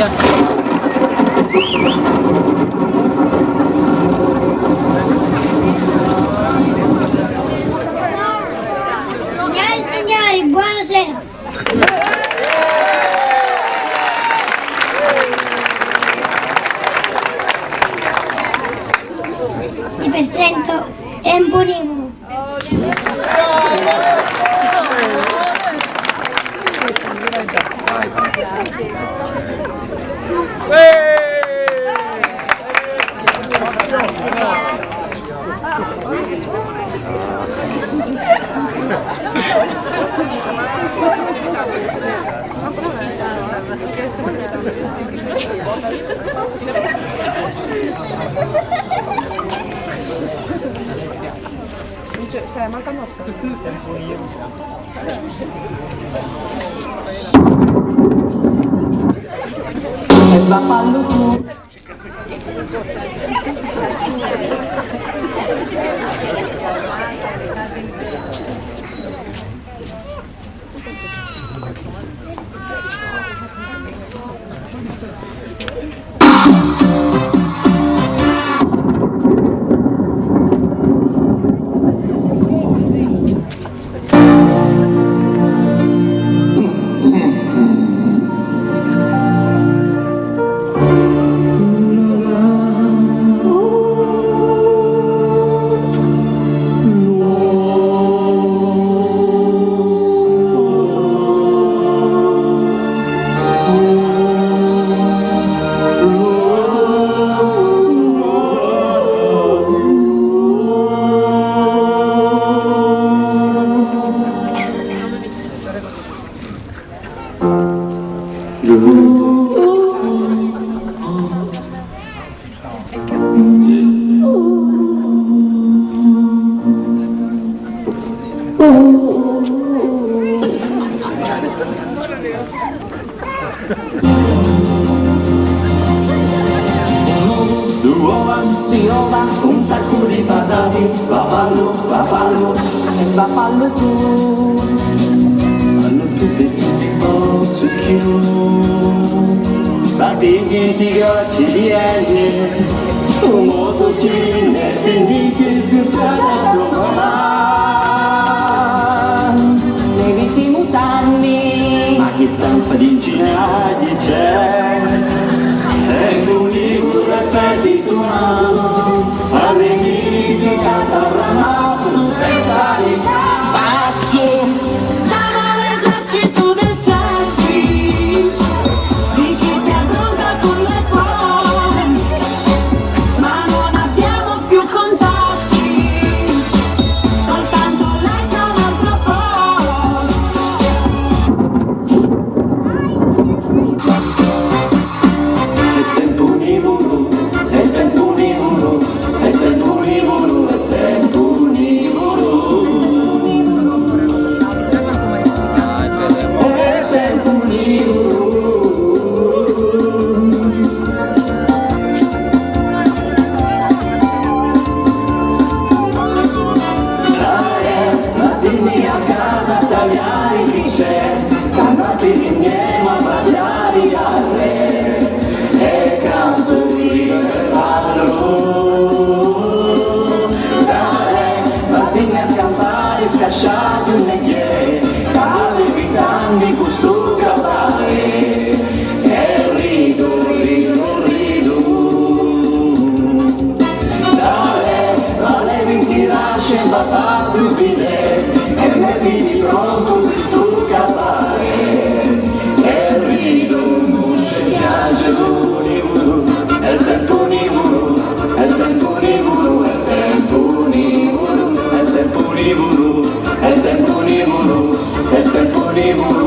Signore e signori, buonasera. Ti presento Tempo Libero. Se manca molto. E va fallo tu. Un sacco di patate, va fallo E va fallo tu. fallo tu che ho zucchino, battiti di gocce di aria, un motociclo e quindi che sgurciata sopra. Leviti i mutanni. Ma che tanto di incinagli c'è, e tu li effetti tu mazzo, arrivi che canta un ramazzo, pensare pazzo. Siamo l'esercito del selfie, di chi si abbronza con le foto, ma non abbiamo più contatti, soltanto lei che ha un altro posto. È tempo univoro, è tempo univoro, è tempo univoro, è tempo univoro. È tempo univoro. Dimmi a casa tagliare chi c'è, cantati di miei ma tagliare al re, e canto io che parlo. Dai, ma dimmi a scampare, scasciati un neghiere, cade gridando questo cavale, e rido, rido, rido. Dai, ma levi ti lascia va fatto vedere, e mettiti pronto questo cavale, e rido, musce, piange, univoro, è tempo univoro, è tempo univoro, è tempo univoro, è tempo univoro, è tempo univoro, è tempo univoro.